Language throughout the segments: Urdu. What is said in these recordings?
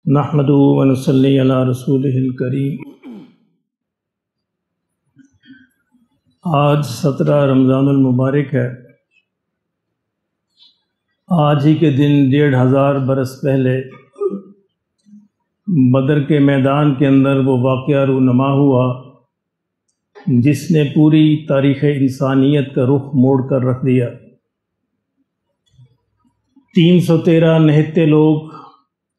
نحمدہ و نصلی علی رسولہ الکریم۔ آج 17 رمضان المبارک ہے۔ آج ہی کے دن 1500 برس پہلے بدر کے میدان کے اندر وہ واقعہ رونما ہوا جس نے پوری تاریخ انسانیت کا رخ موڑ کر رکھ دیا۔ 313 نہتے لوگ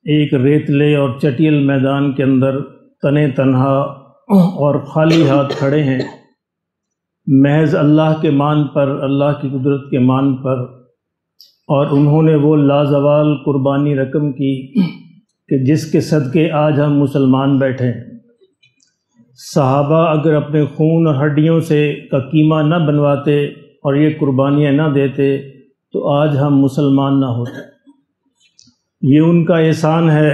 ایک ریتلے اور چٹیل میدان کے اندر تنے تنہا اور خالی ہاتھ کھڑے ہیں، محض اللہ کے مان پر، اللہ کی قدرت کے مان پر، اور انہوں نے وہ لازوال قربانی رقم کی کہ جس کے صدقے آج ہم مسلمان بیٹھے ہیں۔ صحابہ اگر اپنے خون اور ہڈیوں سے کا قیمہ نہ بنواتے اور یہ قربانیاں نہ دیتے تو آج ہم مسلمان نہ ہوتے۔ یہ ان کا احسان ہے،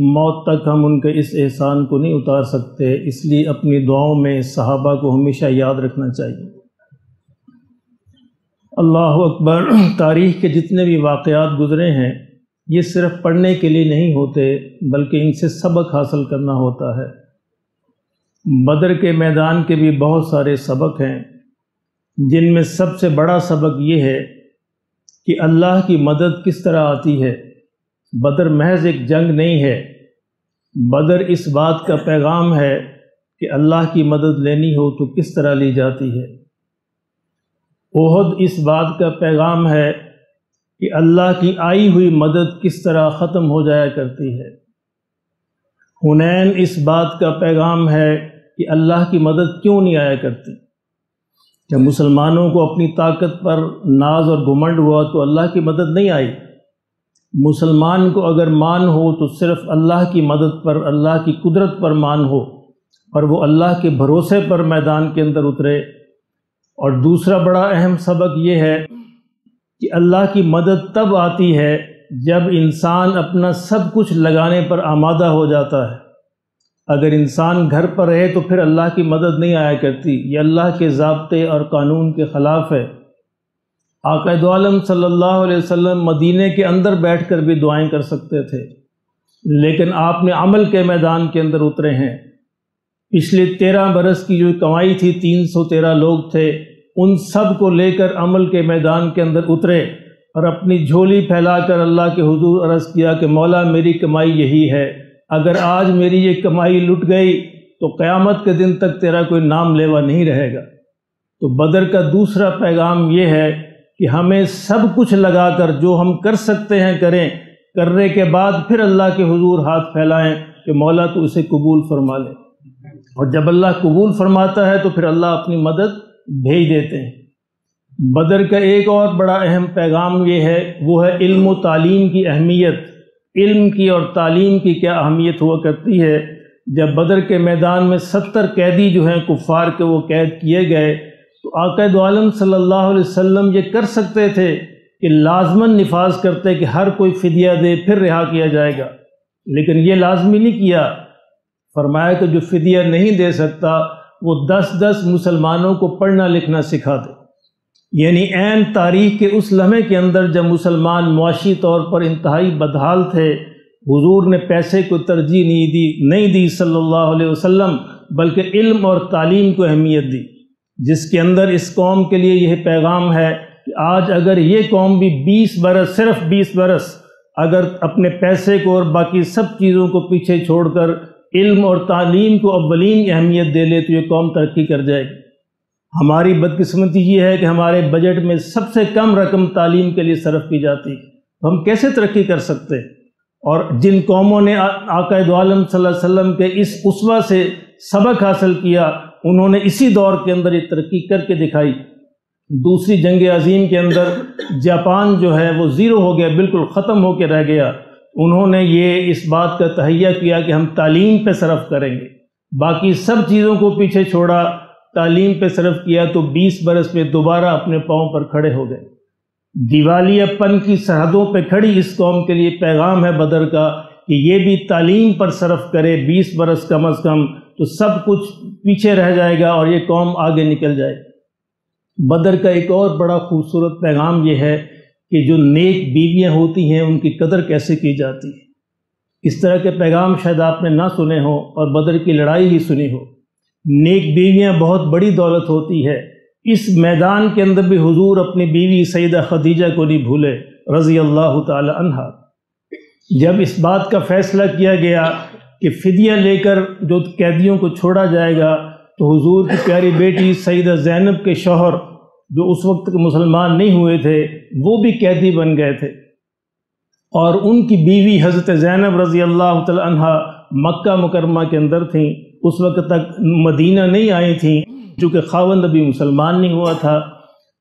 موت تک ہم ان کے اس احسان کو نہیں اتار سکتے، اس لیے اپنی دعاؤں میں صحابہ کو ہمیشہ یاد رکھنا چاہیے۔ اللہ اکبر۔ تاریخ کے جتنے بھی واقعات گزرے ہیں یہ صرف پڑھنے کے لیے نہیں ہوتے بلکہ ان سے سبق حاصل کرنا ہوتا ہے۔ بدر کے میدان کے بھی بہت سارے سبق ہیں، جن میں سب سے بڑا سبق یہ ہے کہ اللہ کی مدد کس طرح آتی ہے۔ بدر محض ایک جنگ نہیں ہے، بدر اس بات کا پیغام ہے کہ اللہ کی مدد لینی ہو تو کس طرح لی جاتی ہے۔ احد اس بات کا پیغام ہے کہ اللہ کی آئی ہوئی مدد کس طرح ختم ہو جایا کرتی ہے۔ حنین اس بات کا پیغام ہے کہ اللہ کی مدد کیوں نہیں آیا کرتی۔ جب مسلمانوں کو اپنی طاقت پر ناز اور گھمنڈ ہوا تو اللہ کی مدد نہیں آئی۔ مسلمان کو اگر مان ہو تو صرف اللہ کی مدد پر، اللہ کی قدرت پر مان ہو اور وہ اللہ کے بھروسے پر میدان کے اندر اترے۔ اور دوسرا بڑا اہم سبق یہ ہے کہ اللہ کی مدد تب آتی ہے جب انسان اپنا سب کچھ لگانے پر آمادہ ہو جاتا ہے۔ اگر انسان گھر پر رہے تو پھر اللہ کی مدد نہیں آیا کرتی، یہ اللہ کے ضابطے اور قانون کے خلاف ہے۔ آقا دو عالم صلی اللہ علیہ وسلم مدینے کے اندر بیٹھ کر بھی دعائیں کر سکتے تھے، لیکن آپ نے عمل کے میدان کے اندر اترے ہیں۔ پچھلے 13 برس کی جو کمائی تھی، 313 لوگ تھے، ان سب کو لے کر عمل کے میدان کے اندر اترے اور اپنی جھولی پھیلا کر اللہ کے حضور عرض کیا کہ مولا میری کمائی یہی ہے، اگر آج میری یہ کمائی لٹ گئی تو قیامت کے دن تک تیرا کوئی نام لیوا نہیں رہے گا۔ تو بدر کا دوسرا پیغام یہ ہے کہ ہمیں سب کچھ لگا کر جو ہم کر سکتے ہیں کریں، کرنے کے بعد پھر اللہ کے حضور ہاتھ پھیلائیں کہ مولا تو اسے قبول فرما لے۔ اور جب اللہ قبول فرماتا ہے تو پھر اللہ اپنی مدد بھیج دیتے ہیں۔ بدر کا ایک اور بڑا اہم پیغام یہ ہے، وہ ہے علم و تعلیم کی اہمیت۔ علم کی اور تعلیم کی کیا اہمیت ہوا کرتی ہے۔ جب بدر کے میدان میں 70 قیدی جو ہیں کفار کے وہ قید کیے گئے تو آقا دو عالم صلی اللہ علیہ وسلم یہ کر سکتے تھے کہ لازماً نفاذ کرتے کہ ہر کوئی فدیہ دے پھر رہا کیا جائے گا، لیکن یہ لازمی نہیں کیا۔ فرمایا کہ جو فدیہ نہیں دے سکتا وہ 10 مسلمانوں کو پڑھنا لکھنا سکھا دے۔ یعنی عین تاریخ کے اس لمحے کے اندر جب مسلمان معاشی طور پر انتہائی بدحال تھے، حضور نے پیسے کو ترجیح نہیں دی صلی اللہ علیہ وسلم، بلکہ علم اور تعلیم کو اہمیت دی، جس کے اندر اس قوم کے لیے یہ پیغام ہے کہ آج اگر یہ قوم بھی 20 برس، صرف 20 برس اگر اپنے پیسے کو اور باقی سب چیزوں کو پیچھے چھوڑ کر علم اور تعلیم کو اولین اہمیت دے لے تو یہ قوم ترقی کر جائے گی۔ ہماری بدقسمتی یہ ہے کہ ہمارے بجٹ میں سب سے کم رقم تعلیم کے لیے صرف کی جاتی ہے، تو ہم کیسے ترقی کر سکتے؟ اور جن قوموں نے آقا دو عالم صلی اللہ علیہ وسلم کے اس اسوہ سے سبق حاصل کیا، انہوں نے اسی دور کے اندر یہ ترقی کر کے دکھائی۔ دوسری جنگ عظیم کے اندر جاپان جو ہے وہ زیرو ہو گیا، بالکل ختم ہو کے رہ گیا۔ انہوں نے یہ اس بات کا تہیہ کیا کہ ہم تعلیم پہ صرف کریں گے، باقی سب چیزوں کو پیچھے چھوڑا، تعلیم پہ صرف کیا تو 20 برس میں دوبارہ اپنے پاؤں پر کھڑے ہو گئے۔ دیوالیہ پن کی سرحدوں پہ کھڑی اس قوم کے لیے پیغام ہے بدر کا کہ یہ بھی تعلیم پر صرف کرے 20 برس کم از کم، تو سب کچھ پیچھے رہ جائے گا اور یہ قوم آگے نکل جائے گی۔ بدر کا ایک اور بڑا خوبصورت پیغام یہ ہے کہ جو نیک بیویاں ہوتی ہیں ان کی قدر کیسے کی جاتی ہے۔ اس طرح کے پیغام شاید آپ نے نہ سنے ہوں اور بدر کی لڑائی ہی سنی ہو۔ نیک بیویاں بہت بڑی دولت ہوتی ہے۔ اس میدان کے اندر بھی حضور اپنی بیوی سیدہ خدیجہ کو نہیں بھولے رضی اللہ تعالی عنہا۔ جب اس بات کا فیصلہ کیا گیا کہ فدیہ لے کر جو قیدیوں کو چھوڑا جائے گا، تو حضور کی پیاری بیٹی سیدہ زینب کے شوہر جو اس وقت مسلمان نہیں ہوئے تھے وہ بھی قیدی بن گئے تھے، اور ان کی بیوی حضرت زینب رضی اللہ تعالی عنہا مکہ مکرمہ کے اندر تھیں، اس وقت تک مدینہ نہیں آئی تھیں چونکہ خاوند ابھی مسلمان نہیں ہوا تھا۔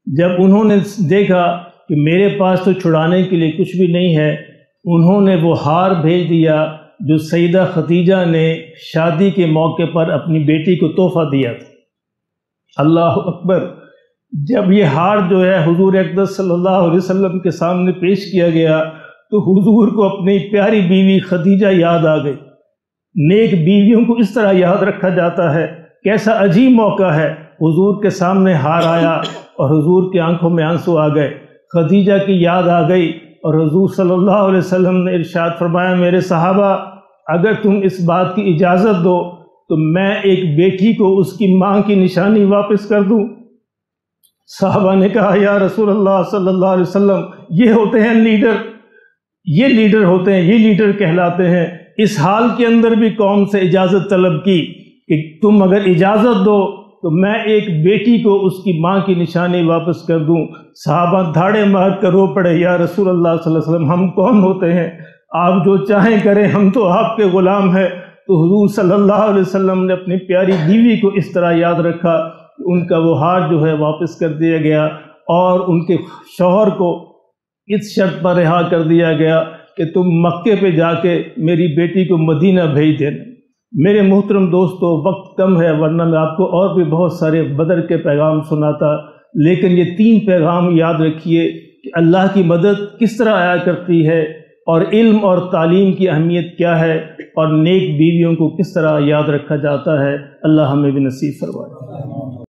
جب انہوں نے دیکھا کہ میرے پاس تو چھڑانے کے لیے کچھ بھی نہیں ہے، انہوں نے وہ ہار بھیج دیا جو سیدہ خدیجہ نے شادی کے موقع پر اپنی بیٹی کو تحفہ دیا تھا۔ اللہ اکبر! جب یہ ہار جو ہے حضور اقدس صلی اللہ علیہ وسلم کے سامنے پیش کیا گیا تو حضور کو اپنی پیاری بیوی خدیجہ یاد آ گئی۔ نیک بیویوں کو اس طرح یاد رکھا جاتا ہے، کیسا عجیب موقع ہے۔ حضور کے سامنے ہار آیا اور حضور کی آنکھوں میں آنسو آ گئے، خدیجہ کی یاد آ گئی، اور حضور صلی اللہ علیہ وسلم نے ارشاد فرمایا، میرے صحابہ اگر تم اس بات کی اجازت دو تو میں ایک بیٹی کو اس کی ماں کی نشانی واپس کر دوں۔ صحابہ نے کہا، یا رسول اللہ صلی اللہ علیہ وسلم، یہ ہوتے ہیں لیڈر، یہ لیڈر ہوتے ہیں، یہ لیڈر کہلاتے ہیں۔ اس حال کے اندر بھی قوم سے اجازت طلب کی کہ تم اگر اجازت دو تو میں ایک بیٹی کو اس کی ماں کی نشانی واپس کر دوں۔ صحابہ دھاڑے مار کر رو پڑے، یا رسول اللہ صلی اللہ علیہ وسلم، ہم کون ہوتے ہیں، آپ جو چاہیں کریں، ہم تو آپ کے غلام ہیں۔ تو حضور صلی اللہ علیہ وسلم نے اپنی پیاری بیوی کو اس طرح یاد رکھا، ان کا وہ ہار جو ہے واپس کر دیا گیا، اور ان کے شوہر کو اس شرط پر رہا کر دیا گیا کہ تم مکے پہ جا کے میری بیٹی کو مدینہ بھیج دینا۔ میرے محترم دوستو، وقت کم ہے، ورنہ میں آپ کو اور بھی بہت سارے بدر کے پیغام سناتا، لیکن یہ 3 پیغام یاد رکھیے کہ اللہ کی مدد کس طرح آیا کرتی ہے، اور علم اور تعلیم کی اہمیت کیا ہے، اور نیک بیویوں کو کس طرح یاد رکھا جاتا ہے۔ اللہ ہمیں بھی نصیب فرمائے۔